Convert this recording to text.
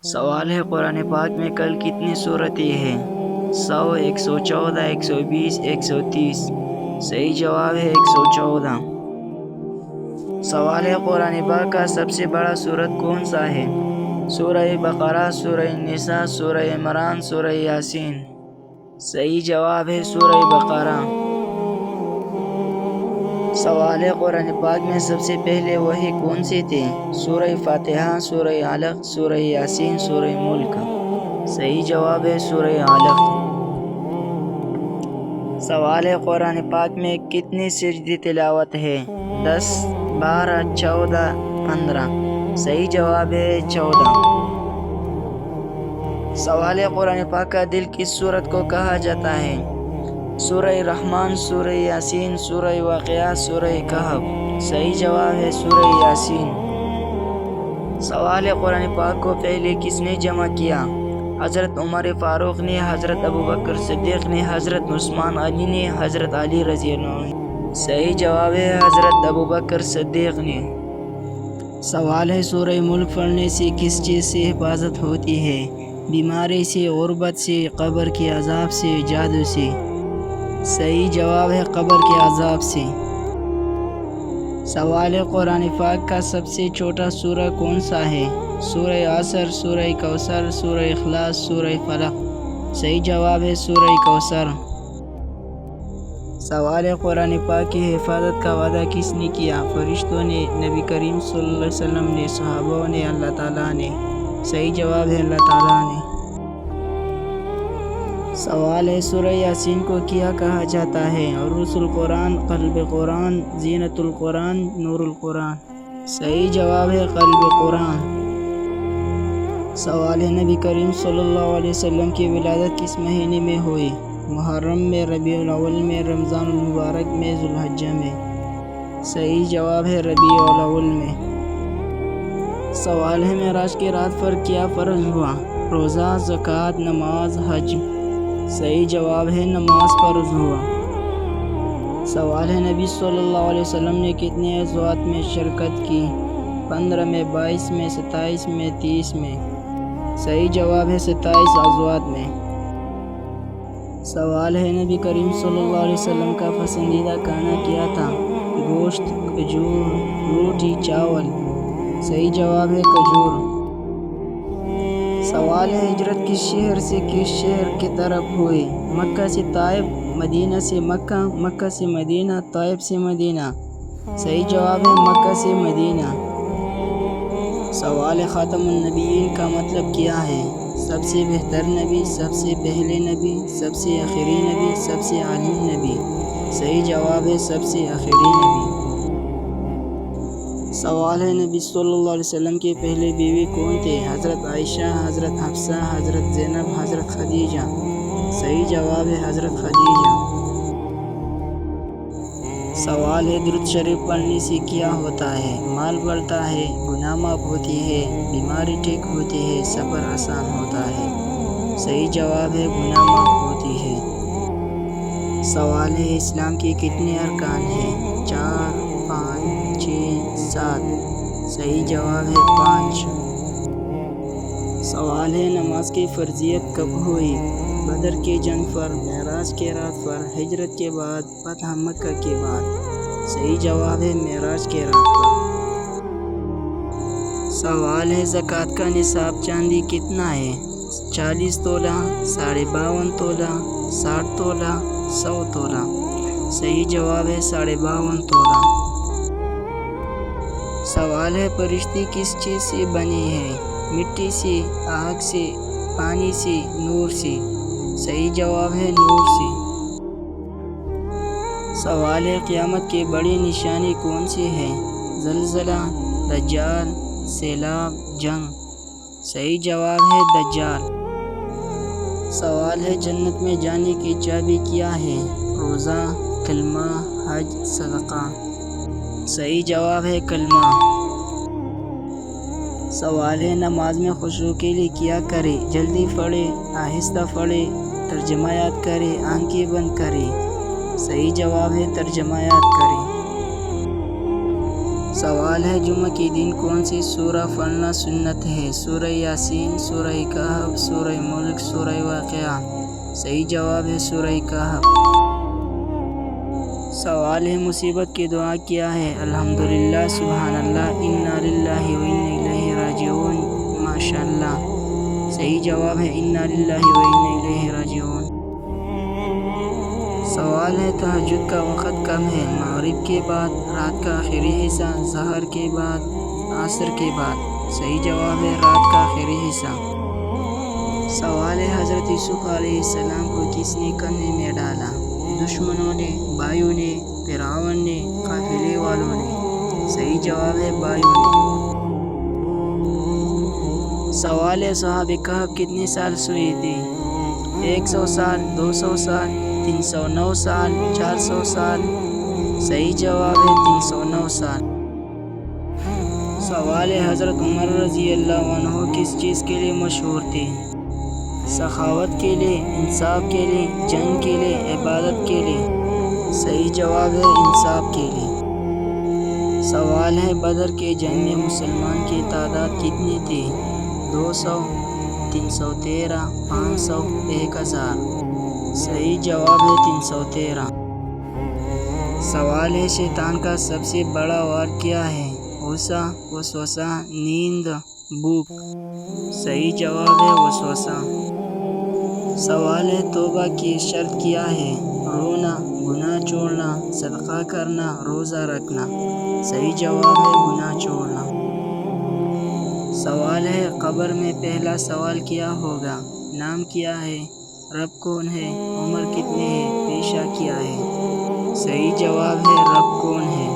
سوال ہے قرآن پاک میں کل کتنی صورتیں ہیں؟ 100، 114، 120، 130۔ صحیح جواب ہے 114۔ سوال ہے قرآن پاک کا سب سے بڑا سورت کون سا ہے؟ سورہ بقرہ، سورہ نساء، سورہ عمران، سورہ یاسین۔ صحیح جواب ہے سورہ بقرہ۔ سوال ہے قرآن پاک میں سب سے پہلے وحی کون سی تھی؟ سورہ فاتحہ، سورہ علق، سورہ یاسین، سورہ ملک۔ صحیح جواب ہے سورہ علق۔ سوال ہے قرآن پاک میں کتنی سجدی تلاوت ہے؟ 10، 12، 14، 15۔ صحیح جواب ہے 14۔ سوال ہے قرآن پاک کا دل کس سورت کو کہا جاتا ہے؟ سورہ رحمان، سورہ یاسین، سورہ واقعہ، سورہ کہف۔ صحیح جواب ہے سورہ یاسین۔ سوال ہے قرآن پاک کو پہلے کس نے جمع کیا؟ حضرت عمر فاروق نے، حضرت ابوبکر صدیق نے، حضرت عثمان علی نے، حضرت علی رضی اللہ عنہ۔ صحیح جواب ہے حضرت ابوبکر صدیق نے۔ سوال ہے سورہ ملک پڑھنے سے کس چیز سے حفاظت ہوتی ہے؟ بیماری سے، غربت سے، قبر کے عذاب سے، جادو سے۔ صحیح جواب ہے قبر کے عذاب سے۔ سوال ہے قرآن پاک کا سب سے چھوٹا سورہ کون سا ہے؟ سورہ عصر، سورہ کوثر، سورہ اخلاص، سورہ فلق۔ صحیح جواب ہے سورہ کوثر۔ سوال ہے قرآن پاک کی حفاظت کا وعدہ کس نے کیا؟ فرشتوں نے، نبی کریم صلی اللہ علیہ وسلم نے، صحابہ نے، اللہ تعالیٰ نے۔ صحیح جواب ہے اللہ تعالیٰ نے۔ سوال ہے سورہ یاسین کو کیا کہا جاتا ہے؟ عروس القرآن، قلب قرآن، زینت القرآن، نور القرآن۔ صحیح جواب ہے قلب قرآن۔ سوال ہے نبی کریم صلی اللہ علیہ وسلم کی ولادت کس مہینے میں ہوئی؟ محرم میں، ربیع الاول میں، رمضان المبارک میں، ذو الحجہ میں۔ صحیح جواب ہے ربیع الاول میں۔ سوال ہے معراج کی رات پر کیا فرض ہوا؟ روزہ، زکوٰۃ، نماز، حج۔ صحیح جواب ہے نماز فرض ہوا۔ سوال ہے نبی صلی اللہ علیہ وسلم نے کتنے غزوات میں شرکت کی؟ 15 میں، 22 میں، 27 میں، 30 میں۔ صحیح جواب ہے 27 غزوات میں۔ سوال ہے نبی کریم صلی اللہ علیہ وسلم کا پسندیدہ کھانا کیا تھا؟ گوشت، کھجور، روٹی، چاول۔ صحیح جواب ہے کھجور۔ سوال ہے ہجرت کس شہر سے کس شہر کی طرف ہوئی؟ مکہ سے طائف، مدینہ سے مکہ، مکہ سے مدینہ، طائف سے مدینہ۔ صحیح جواب ہے مکہ سے مدینہ۔ سوال ہے خاتم النبیین کا مطلب کیا ہے؟ سب سے بہتر نبی، سب سے پہلے نبی، سب سے آخری نبی، سب سے عالم نبی۔ صحیح جواب ہے سب سے آخری نبی۔ سوال ہے نبی صلی اللہ علیہ وسلم کے پہلے بیوی کون تھے؟ حضرت عائشہ، حضرت حفصہ، حضرت زینب، حضرت خدیجہ۔ صحیح جواب ہے حضرت خدیجہ۔ سوال ہے درود شریف پڑھنے سے کیا ہوتا ہے؟ مال بڑھتا ہے، گناہ معاف ہوتی ہے، بیماری ٹھیک ہوتی ہے، سفر آسان ہوتا ہے۔ صحیح جواب ہے گناہ معاف ہوتی ہے۔ سوال ہے اسلام کے کتنے ارکان ہیں؟ 4، 5، 6، 7۔ صحیح جواب ہے 5۔ سوال ہے نماز کی فرضیت کب ہوئی؟ بدر کی جنگ پر، معراج کی رات پر، ہجرت کے بعد، فتح مکہ کے بعد۔ صحیح جواب ہے معراج کی رات پر۔ سوال ہے زکوٰۃ کا نصاب چاندی کتنا ہے؟ 40 تولہ، 52.5 تولہ، 60 تولہ، 100 تولہ۔ صحیح جواب ہے 52.5 تولہ۔ سوال ہے فرشتے کس چیز سے بنے ہیں؟ مٹی سے، آگ سے، پانی سے، نور سے۔ صحیح جواب ہے نور سے۔ سوال ہے قیامت کی بڑی نشانی کون سی ہے؟ زلزلہ، دجال، سیلاب، جنگ۔ صحیح جواب ہے دجال۔ سوال ہے جنت میں جانے کی چابی کیا ہے؟ روزہ، کلمہ، حج، صدقہ۔ صحیح جواب ہے کلمہ۔ سوال ہے نماز میں خشوع کے لیے کیا کرے؟ جلدی پڑھے، آہستہ پڑھے، ترجمہ یاد کرے، آنکھیں بند کرے۔ صحیح جواب ہے ترجمہ یاد کرے۔ سوال ہے جمعہ کے دن کون سی سورہ پڑھنا سنت ہے؟ سورہ یاسین، سورہ کہف، سورہ ملک، سورہ واقعہ۔ صحیح جواب ہے سورہ کہف۔ سوال ہے مصیبت کی دعا کیا ہے؟ الحمدللہ، سبحان اللہ، انا للہ و انا الیہ راجعون، ماشاء اللہ۔ صحیح جواب ہے انا للہ و انا الیہ راجعون۔ سوال ہے تہجد کا وقت کب ہے؟ مغرب کے بعد، رات کا آخری حصہ، ظہر کے بعد، عصر کے بعد۔ صحیح جواب ہے رات کا آخری حصہ۔ سوال ہے حضرت یوسف علیہ السلام کو کس نے کنے میں ڈالا؟ دشمنوں نے، بھائیوں نے، فرعون نے، قافلے والوں نے۔ صحیح جواب ہے بھائیوں نے۔ سوال ہے صحابہ کہف کتنے سال سوئے تھے؟ 100 سال، 200 سال، 309 سال، 400 سال۔ صحیح جواب ہے 309 سال۔ سوال ہے حضرت عمر رضی اللہ عنہ کس چیز کے لیے مشہور تھے؟ سخاوت کے لیے، انصاف کے لیے، جنگ کے لیے، عبادت کے لیے۔ صحیح جواب ہے انصاف کے لیے۔ سوال ہے بدر کے جنگ میں مسلمان کی تعداد کتنی تھی؟ 200، 313، 500، 1000۔ صحیح جواب ہے 313۔ سوال ہے شیطان کا سب سے بڑا وار کیا ہے؟ غصہ، وسوسہ، نیند، بھوک۔ صحیح جواب ہے وسوسہ۔ سوال ہے توبہ کی شرط کیا ہے؟ رونا، گناہ چھوڑنا، صدقہ کرنا، روزہ رکھنا۔ صحیح جواب ہے گناہ چھوڑنا۔ سوال ہے قبر میں پہلا سوال کیا ہوگا؟ نام کیا ہے؟ رب کون ہے؟ عمر کتنے ہے؟ پیشہ کیا ہے؟ صحیح جواب ہے رب کون ہے۔